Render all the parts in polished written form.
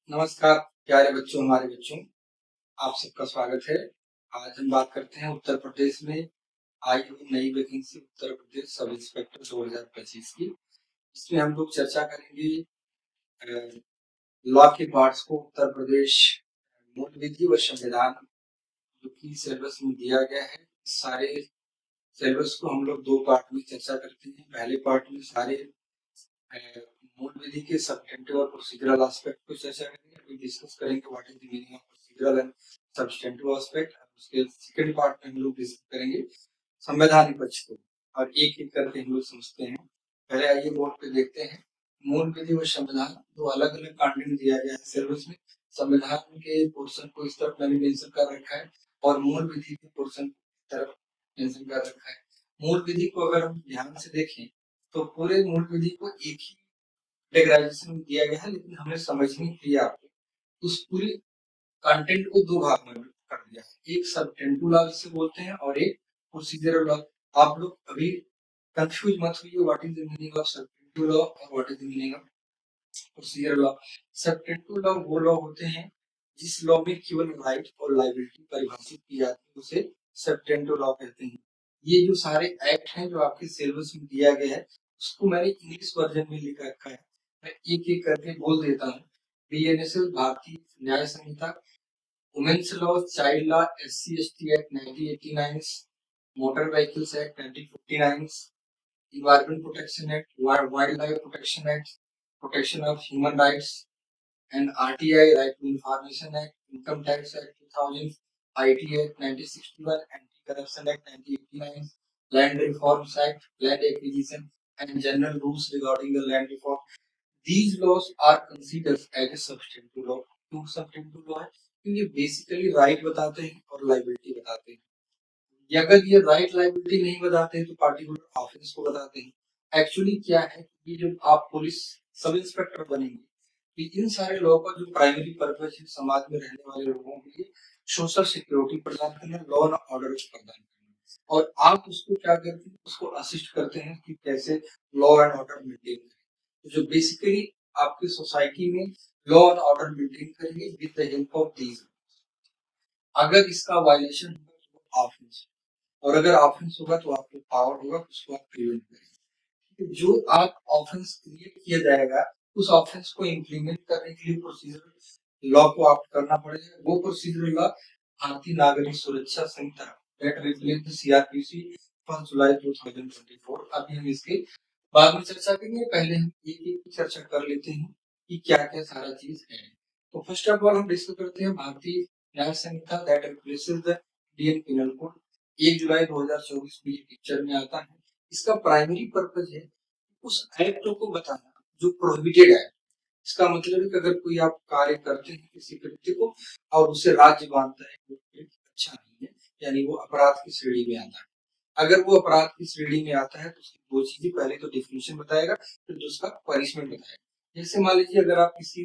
नमस्कार प्यारे बच्चों, हमारे बच्चों, आप सबका स्वागत है। आज हम बात करते हैं उत्तर प्रदेश में आई हुई नई vacancy Uttar Pradesh sub inspector 2025 की। इसमें हम लोग चर्चा करेंगे लॉ के पार्ट्स को, उत्तर प्रदेश मूल विधि व संविधान जो कि सिलेबस में दिया गया है। सारे सिलेबस को हम लोग दो पार्ट में चर्चा करते हैं। पहले पार्ट में सारे मूल विधि के सब्सटेंटिव और प्रोसीजरल एस्पेक्ट को चर्चा करेंगे। अभी डिस्कस करेंगे what is the meaning of procedural and substantive aspect. उसके सेकंड पार्ट में हम लोग डिस्कस करेंगे संवैधानिक पक्ष को, और एक एक करके हम लोग समझते हैं। पहले आइए बोर्ड पे देखते हैं मूल विधि व संविधान, दो अलग अलग कंटेंट दिया गया है सिलेबस में। संविधान के पोर्शन को इस तरफ मैंने मेंशन कर रखा है और मूल विधि के पोर्शन की तरफ मेंशन कर रखा है। मूल विधि को अगर हम ध्यान से देखें तो पूरे मूल विधि को एक ही कैटेगराइजेशन दिया गया है, लेकिन हमने समझने के लिए आपको उस पूरे कंटेंट को दो भाग में कर दिया है। एक सब्सटेंटिव लॉ जिसे बोलते हैं और एक प्रोसीजरल लॉ। आप लोग अभी कंफ्यूज मत होइए what is the meaning of substantive law और what is the meaning of procedural law. Substantive law वो लॉ होते हैं जिस लॉ में केवल राइट और लायबिलिटी परिभाषित की जाती है, उसे सब्सटेंटिव लॉ कहते हैं। ये जो सारे एक्ट हैं जो आपके सिलेबस में दिया गया है, उसको मैंने इंग्लिश वर्जन में लिख रखा है। मैं एक एक करके बोल देता हूँ। BNSS Bharatiya Nyaya Sanhita, women's law, child law, SC ST act 1989, motor vehicles act 1959, Environment Protection Act, Wildlife Protection Act, Protection of Human Rights, and RTI, Right to Information Act, Income Tax Act 2000, IT Act 1961, Anti-Corruption Act 1989, Land Reforms Act, Land Acquisition, and General Rules regarding the land reform. These laws are considered as a substantive law. क्यों substantive law है? क्योंकि basically right बताते हैं और liability बताते हैं। अगर ये राइट लायबिलिटी नहीं बताते हैं तो पार्टिकुलर ऑफेंस को बताते हैं। एक्चुअली क्या है, ये जब आप पुलिस सब इंस्पेक्टर बनेंगे तो इन सारे लोगों का जो प्राइमरी पर्पज है समाज में रहने वाले लोगों के लिए सोशल सिक्योरिटी प्रदान करना, लॉ एंड ऑर्डर प्रदान करना, और आप उसको क्या करते हैं, उसको असिस्ट करते हैं कि कैसे लॉ एंड ऑर्डर मेंटेन करें। तो जो बेसिकली आपकी सोसाइटी में लॉ एंड ऑर्डर मेंटेन करेंगे with the help of these. अगर इसका वायलेशन होगा तो ऑफेंस, और अगर ऑफेंस होगा तो आपको पावर होगा, उसको आप प्रिवेंट करेंगे। जो आप ऑफेंस क्रिएट किया जाएगा उस ऑफेंस को इम्प्लीमेंट करने के लिए प्रोसीजर लॉ को आप करना पड़ेगा। वो प्रोसीजर लॉ भारतीय नागरिक सुरक्षा संहिता दैट रिप्लेस द सीआरपीसी 1 जुलाई 2024। अभी हम इसके बाद में चर्चा करेंगे, पहले हम एक एक चर्चा कर लेते हैं कि क्या क्या सारा चीज है। तो फर्स्ट ऑफ ऑल हम डिस्कस करते हैं Bharatiya Nyaya Sanhita that replaces the Indian penal code. 1 जुलाई 2024 में ये पिक्चर में आता है। इसका प्राइमरी पर्पज है उस एक्ट को बताना जो प्रोहिबिटेड है। इसका मतलब है कि अगर कोई आप कार्य करते हैं किसी व्यक्ति को और उसे राज्य मानता है वो अच्छा नहीं है, यानी वो अपराध की श्रेणी में आता है। अगर वो अपराध की श्रेणी में आता है तो उसकी दो चीजें, पहले तो डिफिनेशन बताएगा, फिर उसका पनिशमेंट बताएगा। जैसे मान लीजिए अगर आप किसी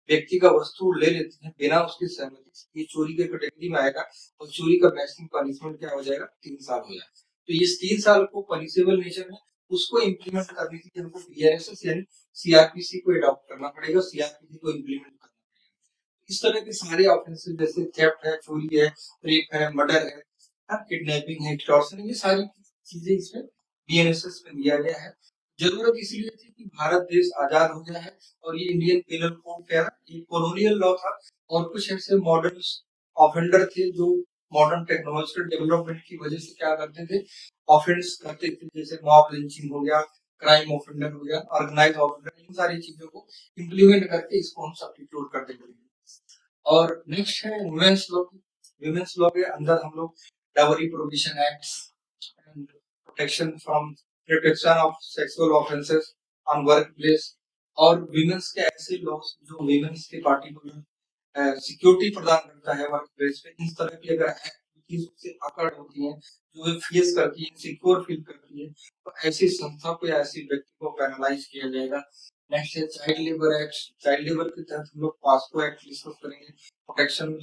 व्यक्ति का वस्तु ले लेते हैं बिना उसकी सहमति से, ये चोरी के कैटेगरी में आएगा और चोरी का मैक्सिमम पनिशमेंट क्या हो जाएगा, 3 साल हो जाएगा। तो इस 3 साल को पनिशेबल नेचर में उसको इम्प्लीमेंट करने के लिए हमको बीआरएसएस यानी सीआरपीसी को अडॉप्ट करना पड़ेगा, सीआरपीसी को इम्प्लीमेंट करना पड़ेगा। इस तरह के सारे ऑफेंसेस जैसे थेफ्ट है, चोरी है, रेप है, मर्डर है, किडनैपिंग है, एक्सटॉर्शन है, ये सारी चीजें इसमें बीएनएसएस में दिया गया है। जरूरत इसलिए थी कि भारत देश आजाद हो गया है और ये इंडियन पिनल कोड क्या है, ये कॉलोनियल लॉ था और कुछ ऐसे मॉडर्न ऑफेंडर थे जो मॉडर्न टेक्नोलॉजिकल डेवलपमेंट की वजह से क्या करते थे, ऑफेंस करते थे। जैसे मॉब लिंचिंग हो गया, क्राइम ऑफेंडर हो गया, ऑर्गेनाइज ऑफेंडर, इन सारी चीजों को इम्प्लीमेंट करके इसको हम सब्स्टिट्यूट कर देते हैं। और नेक्स्ट है वुमेन्स लॉ। वुमेन्स लॉ के अंदर हम लोग dowry provision acts and protection of sexual offences on work place, और विमेन्स के ऐसे लॉस जो विमेन्स के पार्टिकुलर सिक्योरिटी प्रदान करता है वर्क प्लेस पे। इस तरह की अगर एक्टिविटीज से अकड़ होती हैं जो वे फेस करती है, सिक्योर फील करती है, तो ऐसी संस्था को या ऐसे व्यक्ति को पैनलाइज किया जाएगा। नेक्स्ट है child labour act. Child labour के तहत हम लोग पास्को एक्ट डिस्कस करेंगे। Protection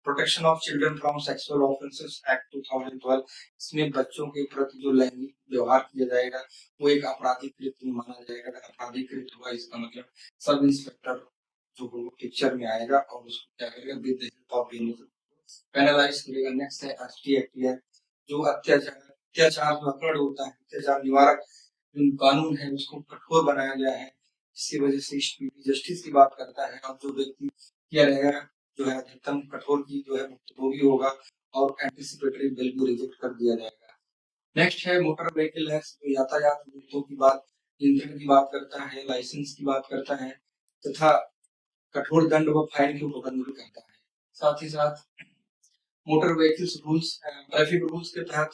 protection of children from sexual offences act 2012। इसमें बच्चों के प्रति जो लैंगिक व्यवहार किया जाएगा वो एक आपराधिक कृत्य माना जाएगा। अगर आपराधिक कृत्य हुआ इसका मतलब सब इंस्पेक्टर जो पिक्चर में आएगा और उसको क्या करेगा, with the help of penalise करेगा। नेक्स्ट है एसटी एक्ट, जो अत्याचार जो अपराध होता है, अत्याचार निवारक जो कानून है उसको कठोर बनाया गया है, जिसकी वजह से जस्टिस की बात करता है और जो व्यक्ति किया रहेगा जो है अधिकतम कठोर की जो है भुक्तभोगी होगा और एंटीसिपेटरी बिल को रिजेक्ट कर दिया जाएगा। नेक्स्ट है मोटर व्हीकल एक्ट, जो यातायात मुद्दों की बात, ईंधन की बात करता है, लाइसेंस की बात करता है तथा कठोर दंड व फाइन की उपबंध भी करता है। साथ ही साथ motor vehicles rules, traffic rules के तहत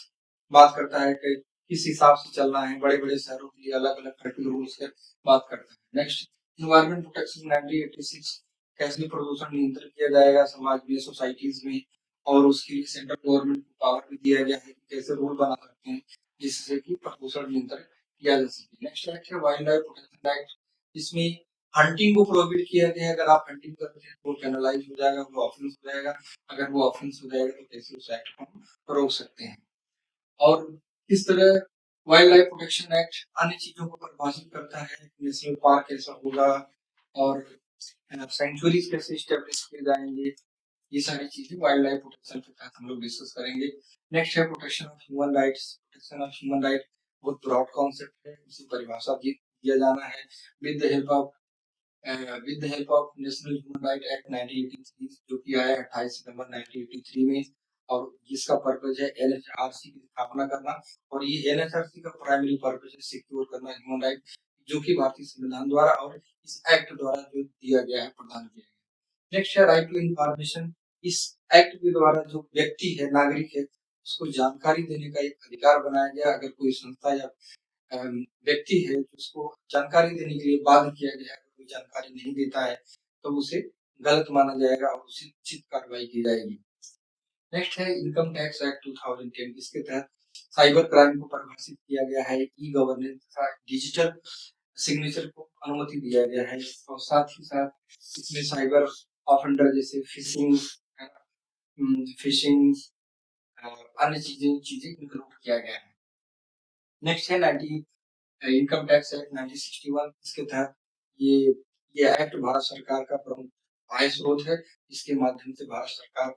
बात करता है कि किस हिसाब से चलना है, बड़े बड़े शहरों के लिए अलग अलग ट्रैफिक रूल्स की बात करता है। नेक्स्ट एनवायरमेंट प्रोटेक्शन 1986, कैसे प्रदूषण नियंत्रित किया जाएगा समाज में, सोसाइटीज में, और उसके लिए सेंट्रल गवर्नमेंट को पावर भी दिया गया है कि कैसे रूल बना सकते हैं जिससे कि प्रदूषण नियंत्रित किया जा सके। नेक्स्ट एक्ट है वाइल्ड लाइफ प्रोटेक्शन एक्ट, जिसमें हंटिंग को प्रोहिबिट किया गया है। अगर आप हंटिंग करते हैं तो पेनलाइज हो जाएगा, वो ऑफेंस हो जाएगा। अगर वो ऑफेंस हो जाएगा तो कैसे उस एक्ट को हम रोक सकते हैं। और इस तरह वाइल्ड लाइफ प्रोटेक्शन एक्ट अन्य चीजों को परिभाषित करता है, नेशनल पार्क कैसा होगा और सेंचुरीज कैसे स्टेब्लिश किए जाएंगे, ये सारी चीजें वाइल्ड लाइफ प्रोटेक्शन के तहत हम लोग डिस्कस करेंगे। नेक्स्ट है protection of human rights. Protection of human right बहुत ब्रॉड कॉन्सेप्ट है, उसी परिभाषा दिया जाना है with the help of national human right act 1983, जो कि आया 28 सितंबर 1983 में, और जिसका पर्पज है एनएचआरसी की स्थापना करना। और ये एनएचआरसी का प्राइमरी पर्पज है सिक्योर करना ह्यूमन राइट, जो कि भारतीय संविधान द्वारा और इस एक्ट द्वारा जो दिया गया है, प्रदान किया गया है। नेक्स्ट है राइट टू इंफॉर्मेशन। इस एक्ट के द्वारा जो व्यक्ति है, नागरिक है, उसको जानकारी देने का एक अधिकार बनाया गया। अगर कोई संस्था या व्यक्ति है जिसको जानकारी देने के लिए बाध्य किया गया है, कोई जानकारी नहीं देता है तो उसे गलत माना जाएगा और उसे उचित कार्रवाई की जाएगी। नेक्स्ट है इनकम टैक्स एक्ट 2010, इसके तहत साइबर क्राइम को परिभाषित किया गया है, ई गवर्नेंस तथा डिजिटल सिग्नेचर को अनुमति दिया गया है। और साथ ही साथ इसमें साइबर ऑफेंडर जैसे फिशिंग अन्य चीजें इंक्लूड किया गया है। नेक्स्ट है इनकम टैक्स एक्ट 1961, इसके तहत ये एक्ट भारत सरकार का प्रमुख आय स्रोत है, जिसके माध्यम से भारत सरकार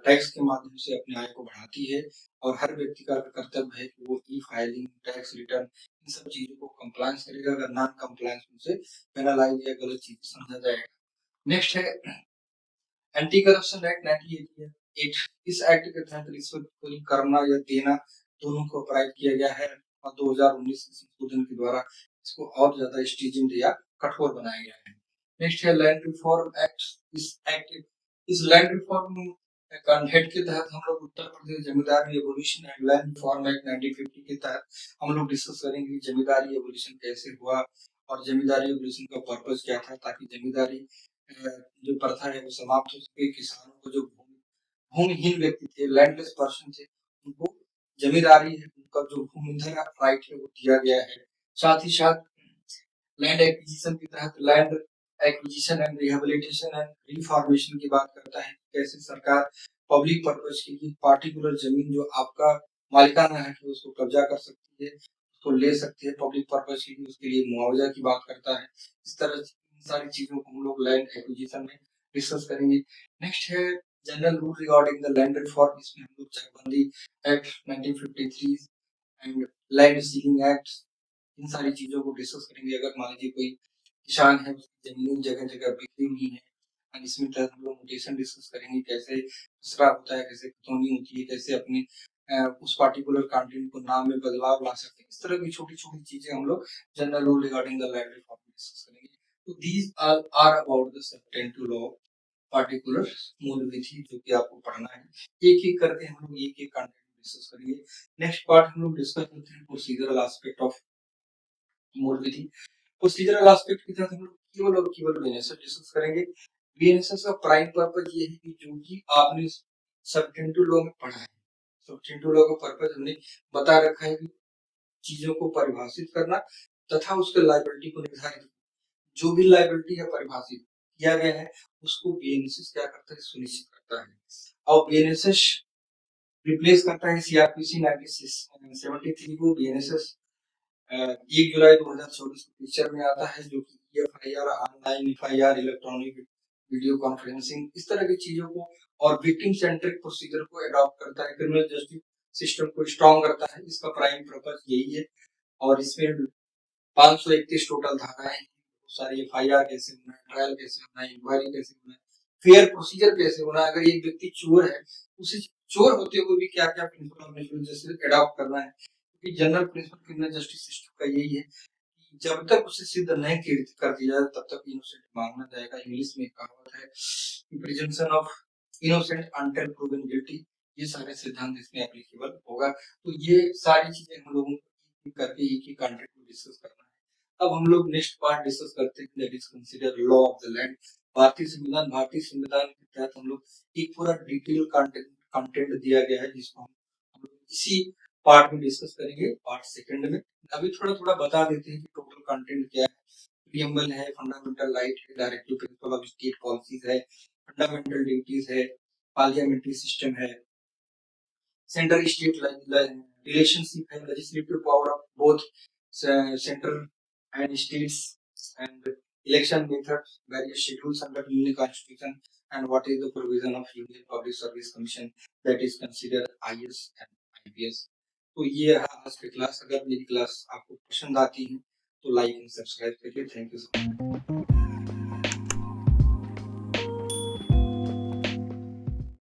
टैक्स के माध्यम से अपनी आय को बढ़ाती है। और हर व्यक्ति का कर्तव्य है कि वो ई फाइलिंग, टैक्स रिटर्न, इन सब चीजों को कंप्लायंस करेगा। अगर नॉन कंप्लायंस उनसे पेनलाइज या गलत चीज समझा जाएगा। नेक्स्ट है एंटी करप्शन एक्ट 1988, इस एक्ट के तहत रिश्वतखोरी करना या देना दोनों को अपराध किया गया है और 2019 के संशोधन के द्वारा इसको और ज्यादा स्ट्रिजेंट या कठोर बनाया गया है। नेक्स्ट है लैंड रिफॉर्म एक्ट। इस लैंड रिफॉर्म हेड के तहत हम लोग Uttar Pradesh zamindari abolition and land reform act 1950 के तहत हम लोग डिस्कस करेंगे जमींदारी एवोल्यूशन कैसे हुआ और जमींदारी एवोल्यूशन का पर्पस क्या था, ताकि जमींदारी जो प्रथा है वो समाप्त हो सके। किसानों को जो भूमिहीन व्यक्ति थे, लैंडलेस पर्सन थे, उनको जमींदारी है, उनका जो भूमिधर राइट है वो दिया गया है। साथ ही साथ लैंड एक्विजिशन के तहत land acquisition and rehabilitation and reformation की बात करता है, कैसे सरकार पब्लिक पर्पज के लिए पार्टिकुलर जमीन जो आपका मालिकाना है उसको कब्जा कर सकती है, उसको ले सकती है पब्लिक पर्पज के लिए, उसके लिए मुआवजा की बात करता है। इस तरह सारी चीजों को हम लोग लैंड एक्विजिशन में डिस्कस करेंगे। नेक्स्ट है general rule regarding the land reform, इसमें हम लोग चकबंदी act 1953 and land ceiling act, इन सारी चीजों को डिस्कस करेंगे। अगर मान लीजिए कोई किसान है, उसकी जमीन जगह जगह बिखरी हुई है, और इसमें तहत हम लोग म्यूटेशन डिस्कस करेंगे, कैसे खसरा होता है, कैसे खतौनी होती है, कैसे अपने उस पार्टिकुलर कंटेंट को नाम में बदलाव ला सकते हैं। इस तरह की छोटी छोटी चीजें हम लोग general rule regarding the land reform discuss करेंगे। तो these are about the substantive law particular मूल विधि, जो कि आपको पढ़ना है। एक एक करके हम लोग एक एक कंटेंट डिस्कस करेंगे। नेक्स्ट पार्ट हम लोग डिस्कस करते हैं प्रोसीजरल एस्पेक्ट ऑफ मूल विधि। प्रोसीजरल एस्पेक्ट के तहत हम लोग केवल और केवल बीएनएसएस डिस्कस करेंगे। बीएनएसएस का प्राइम पर्पस ये है कि जो कि आपने सबटेंटिव लॉ में पढ़ा है, सबटेंटिव लॉ का पर्पस हमने बता रखा है कि चीजों को परिभाषित करना तथा उसके लायबिलिटी को निर्धारित, जो भी लायबिलिटी है परिभाषित किया गया है उसको बीएनएसएस क्या करता है, सुनिश्चित करता है। और बीएनएसएस रिप्लेस करता है सीआरपीसी 1973 को। बीएनएसएस 1 जुलाई 2024 को पिक्चर में आता है, जो कि FIR, online FIR, electronic video conferencing, इस तरह की चीजों को और विक्टिम सेंट्रिक प्रोसीजर को अडॉप्ट करता है, क्रिमिनल जस्टिस सिस्टम को स्ट्रॉन्ग करता है। इसका प्राइम पर्पज यही है। और इसमें 531 टोटल धाराएं हैं। बहुत सारी एफआईआर कैसे होना है, ट्रायल कैसे होना है, इंक्वायरी कैसे होना है, फेयर प्रोसीजर कैसे होना है, अगर एक व्यक्ति चोर है उसे चोर होते हुए भी क्या क्या principle of natural justice adopt करना है, क्योंकि general principle criminal justice system का यही है कि जब तक उसे सिद्ध नहीं कर दिया जाए तब तक इनोसेंट माना जाएगा। इंग्लिश में एक कहावत है कि presumption of innocent until proven guilty. ये सारे सिद्धांत इसमें एप्लीकेबल होगा। तो ये सारी चीजें हम लोगों को करके एक ही कंटेंट को डिस्कस करना है। अब हम लोग नेक्स्ट पार्ट डिस्कस करते हैं, that is consider law of the land. भारतीय संविधान के तहत हम लोग एक पूरा डिटेल कंटेंट दिया गया है, जिसको हम लोग इसी पार्ट में डिस्कस करेंगे, पार्ट सेकंड में। अभी थोड़ा थोड़ा बता देते हैं कि टोटल कंटेंट क्या है। प्रीएम्बल है, फंडामेंटल राइट है, directive principle of state policies है, फंडामेंटल ड्यूटीज है, पार्लियामेंट्री सिस्टम है, सेंटर स्टेट रिलेशनशिप है, legislative power of both centre and states, and election methods, various schedules under Union Constitution, and what is the provision of Union Public Service Commission, that is considered IS and IPS। तो ये है आज की class. अगर मेरी class आपको पसंद आती है तो लाइक एंड सब्सक्राइब करिए। Thank you so much.